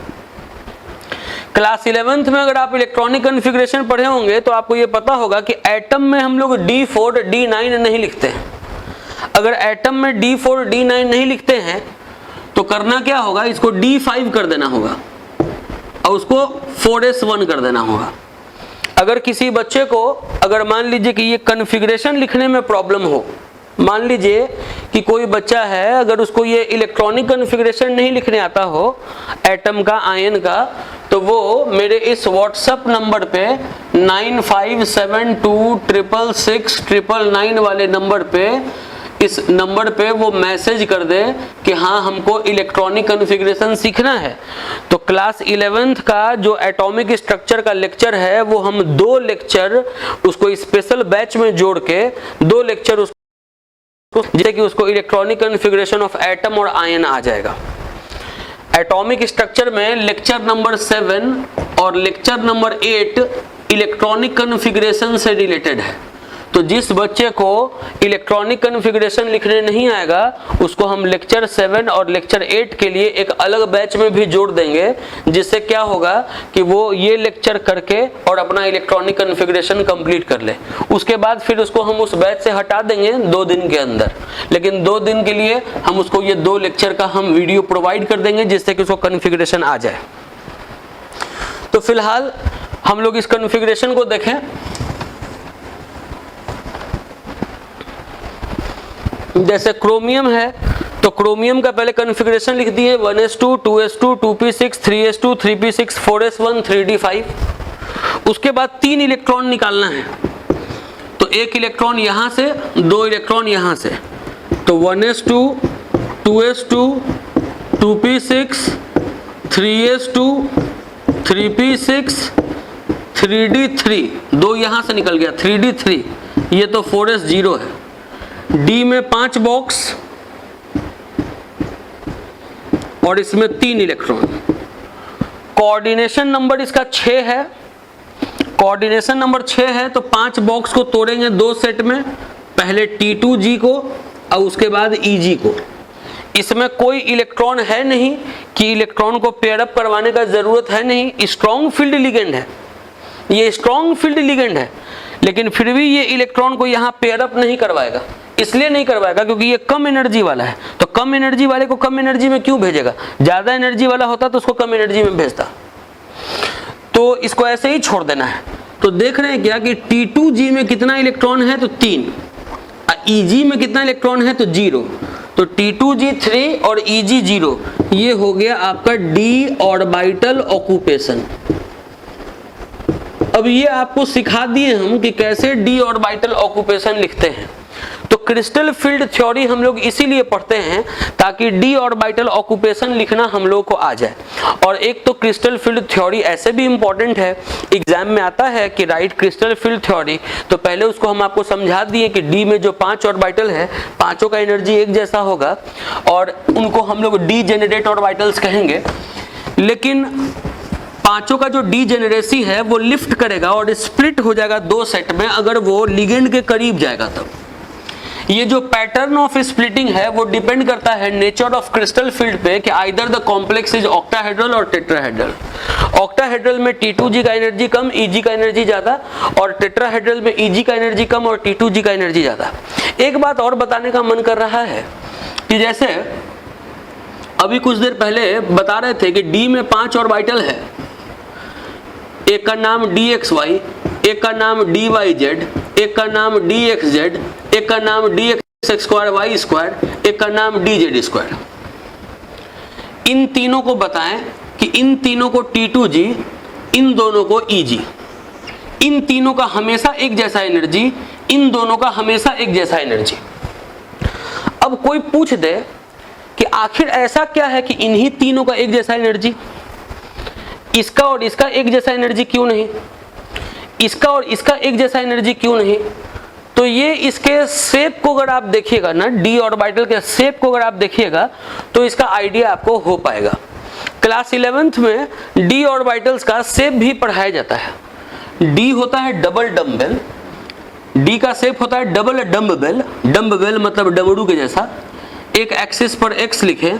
क्लास 11th में अगर आप इलेक्ट्रॉनिक कन्फिग्रेशन पढ़े होंगे तो आपको ये पता होगा कि एटम में हम लोग D4 D9 नहीं लिखते हैं। अगर एटम में D4 D9 नहीं लिखते हैं तो करना क्या होगा, इसको D5 कर देना होगा और उसको 4s1 कर देना होगा। अगर किसी बच्चे को अगर मान लीजिए कि ये कन्फिग्रेशन लिखने में प्रॉब्लम हो, मान लीजिए कि कोई बच्चा है अगर उसको ये इलेक्ट्रॉनिक कन्फिग्रेशन नहीं लिखने आता हो एटम का, आयन का, तो वो मेरे इस व्हाट्सएप नंबर पे 9572666999 वाले नंबर पे, इस नंबर पे वो मैसेज कर दे कि हाँ हमको इलेक्ट्रॉनिक कन्फिग्रेशन सीखना है। तो क्लास 11th का जो एटॉमिक स्ट्रक्चर का लेक्चर है वो हम 2 लेक्चर उसको स्पेशल बैच में जोड़ के 2 लेक्चर उसको, जिससे कि उसको इलेक्ट्रॉनिक कन्फिग्रेशन ऑफ एटम और आयन आ जाएगा। एटॉमिक स्ट्रक्चर में लेक्चर नंबर 7 और लेक्चर नंबर 8 इलेक्ट्रॉनिक कन्फिग्रेशन से रिलेटेड है। तो जिस बच्चे को इलेक्ट्रॉनिक कन्फिग्रेशन लिखने नहीं आएगा उसको हम लेक्चर 7 और लेक्चर 8 के लिए एक अलग बैच में भी जोड़ देंगे, जिससे क्या होगा कि वो ये लेक्चर करके और अपना इलेक्ट्रॉनिक कन्फिग्रेशन कंप्लीट कर ले। उसके बाद फिर उसको हम उस बैच से हटा देंगे 2 दिन के अंदर, लेकिन 2 दिन के लिए हम उसको ये 2 लेक्चर का हम वीडियो प्रोवाइड कर देंगे जिससे कि उसको कन्फिग्रेशन आ जाए। तो फिलहाल हम लोग इस कन्फिग्रेशन को देखें। जैसे क्रोमियम है तो क्रोमियम का पहले कन्फिग्रेशन लिख दिए 1s2, 2s2, 2p6, 3s2, 3p6, 4s1, 3d5। उसके बाद 3 इलेक्ट्रॉन निकालना है, तो 1 इलेक्ट्रॉन यहां से, 2 इलेक्ट्रॉन यहां से, तो 1s2, 2s2, 2p6, 3s2, 3p6, 3d3, 2 यहां से निकल गया 3d3, ये तो 4s0 है। डी में 5 बॉक्स और इसमें 3 इलेक्ट्रॉन। कोऑर्डिनेशन नंबर इसका 6 है, कोऑर्डिनेशन नंबर 6 है तो 5 बॉक्स को तोड़ेंगे 2 सेट में, पहले T2G को और उसके बाद EG को। इसमें कोई इलेक्ट्रॉन है नहीं कि इलेक्ट्रॉन को पेयर अप करवाने का जरूरत है नहीं, स्ट्रॉन्ग फील्ड लिगेंड है, ये स्ट्रॉन्ग फील्ड लिगेंड है, लेकिन फिर भी ये इलेक्ट्रॉन को यहाँ पेयर अप नहीं करवाएगा। इसलिए नहीं करवाएगा क्योंकि ये कम एनर्जी वाला है, तो कम एनर्जी वाले को कम एनर्जी में क्यों भेजेगा, ज्यादा एनर्जी वाला होता तो उसको कम एनर्जी में भेजता। तो इसको ऐसे ही छोड़ देना है। तो देख रहे हैं क्या कि T2G में कितना इलेक्ट्रॉन है तो 3, EG में कितना इलेक्ट्रॉन है तो 0, तो T2G 3 और EG 0, ये हो गया आपका d ऑर्बिटल ऑक्यूपेशन। अब ये आपको सिखा दिए हम कि कैसे d ऑर्बिटल ऑक्यूपेशन लिखते हैं। तो क्रिस्टल फील्ड थ्योरी हम लोग इसीलिए पढ़ते हैं ताकि d ऑर्बिटल ऑक्यूपेशन लिखना हम लोग को आ जाए। और एक तो क्रिस्टल फील्ड थ्योरी ऐसे भी इंपॉर्टेंट है, एग्जाम में आता है कि राइट क्रिस्टल फील्ड थ्योरी, तो पहले उसको हम आपको समझा दिए कि d में जो 5 ऑर्बिटल है, पांचों का एनर्जी एक जैसा होगा और उनको हम लोग डी जेनरेट ऑर्बिटल्स कहेंगे। लेकिन पांचों का जो डीजेनरेसी है वो लिफ्ट करेगा और स्प्लिट हो जाएगा दो सेट में अगर वो लिगेंड के करीब जाएगा तब। ये जो पैटर्न ऑफ स्प्लिटिंग है वो डिपेंड करता है नेचर ऑफ क्रिस्टल फील्ड पे कि either the complex is octahedral और टेट्राहेड्रल। ऑक्टाहेड्रल में T2G का एनर्जी कम, Eg का एनर्जी ज्यादा, और टेट्राहेड्रल में Eg का एनर्जी कम और T2G का एनर्जी ज्यादा। एक बात और बताने का मन कर रहा है कि जैसे अभी कुछ देर पहले बता रहे थे कि D में 5 ऑर्बिटल है, एक का नाम DXY, एक का नाम DYZ, एक का नाम DXZ, एक का नाम DX2Y2, एक का नाम DZ2। इन तीनों को बताएं कि इन तीनों को T2G, इन दोनों को Eg। इन तीनों का हमेशा एक जैसा एनर्जी, इन दोनों का हमेशा एक जैसा एनर्जी। अब कोई पूछ दे कि आखिर ऐसा क्या है कि इन्हीं तीनों का एक जैसा एनर्जी, इसका और इसका एक जैसा एनर्जी क्यों नहीं, इसका और इसका एक जैसा एनर्जी क्यों नहीं? तो ये इसके शेप को अगर आप देखिएगा ना, डी ऑर्बिटल के शेप को अगर आप देखिएगा तो इसका आइडिया आपको हो पाएगा। क्लास 11th में डी ऑर्बिटल्स का शेप भी पढ़ाया जाता है। डी होता है डबल डम्बेल, डी का शेप होता है डबल डम्बेल। डम्बेल मतलब डमरू के जैसा। एक एक्सिस पर x लिखें,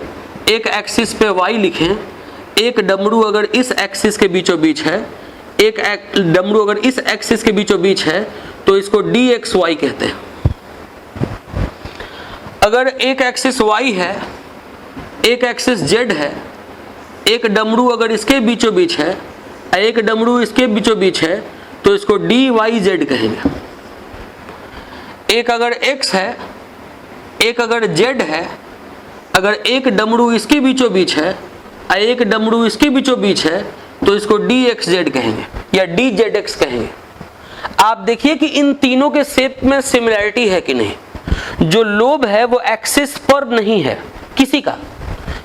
एक एक्सिस पे y लिखें। एक डमरू अगर इस एक्सिस के बीचों बीच है, एक डमरू अगर इस एक्सिस के बीचों बीच है तो इसको dxy कहते हैं। अगर एक एक्सिस y है, एक एक्सिस z है, एक डमरू अगर इसके बीचों बीच है, एक डमरू इसके बीचों बीच है तो इसको dyz कहेंगे। एक अगर x है, एक अगर z है, अगर एक डमरू इसके बीचों बीच है, एक डमरू इसके बीचों बीच है तो इसको dxz कहेंगे या dzx कहेंगे। आप देखिए कि इन तीनों के शेप में सिमिलैरिटी है कि नहीं। जो लोब है वो एक्सिस पर नहीं है किसी का,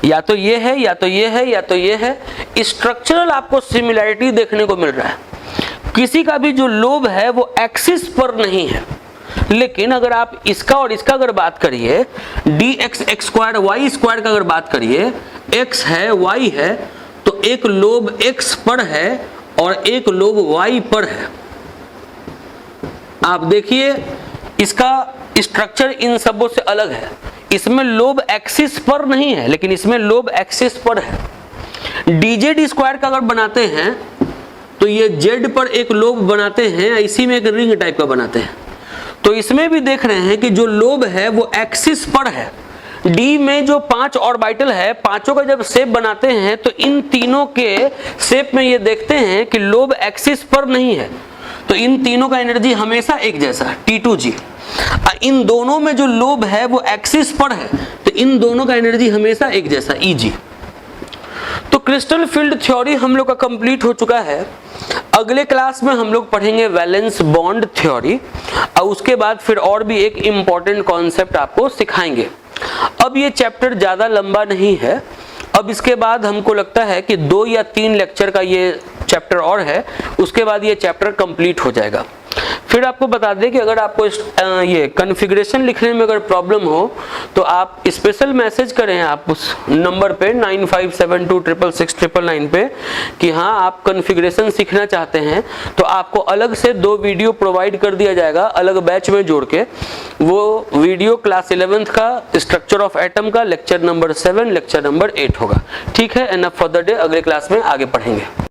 या तो ये है या तो ये है या तो ये है। स्ट्रक्चरल आपको सिमिलैरिटी देखने को मिल रहा है। किसी का भी जो लोब है वो एक्सिस पर नहीं है। लेकिन अगर आप इसका और इसका अगर बात करिए, dx² y² का अगर बात करिए, x है y है तो एक लोब x पर है और एक लोब y पर है। आप देखिए इसका स्ट्रक्चर इन सबों से अलग है। इसमें लोब एक्सिस पर नहीं है लेकिन इसमें लोब एक्सिस पर है। dz² का अगर बनाते हैं तो ये z पर एक लोब बनाते हैं, इसी में एक रिंग टाइप का बनाते हैं। तो इसमें भी देख रहे हैं कि जो लोब है वो एक्सिस पर है। डी में जो 5 ऑर्बिटल है, पांचों का जब शेप बनाते हैं तो इन तीनों के शेप में ये देखते हैं कि लोब एक्सिस पर नहीं है, तो इन तीनों का एनर्जी हमेशा एक जैसा T2G। इन दोनों में जो लोब है वो एक्सिस पर है तो इन दोनों का एनर्जी हमेशा एक जैसा Eg। तो क्रिस्टल फील्ड थ्योरी हम लोग का कंप्लीट हो चुका है। अगले क्लास में हम लोग पढ़ेंगे वैलेंस बॉन्ड थ्योरी और उसके बाद फिर और भी एक इम्पॉर्टेंट कॉन्सेप्ट आपको सिखाएंगे। अब ये चैप्टर ज़्यादा लंबा नहीं है। अब इसके बाद हमको लगता है कि 2 या 3 लेक्चर का ये चैप्टर और है, उसके बाद ये चैप्टर कंप्लीट हो जाएगा। फिर आपको बता दें कि अगर आपको ये कॉन्फ़िगरेशन लिखने में अगर प्रॉब्लम हो तो आप स्पेशल मैसेज करें आप उस नंबर पे 9572666999 पे कि हाँ आप कॉन्फ़िगरेशन सीखना चाहते हैं, तो आपको अलग से 2 वीडियो प्रोवाइड कर दिया जाएगा अलग बैच में जोड़ के। वो वीडियो क्लास 11th का स्ट्रक्चर ऑफ एटम का लेक्चर नंबर 7 लेक्चर नंबर 8 होगा। ठीक है, एनफ फॉर द डे। अगले क्लास में आगे पढ़ेंगे।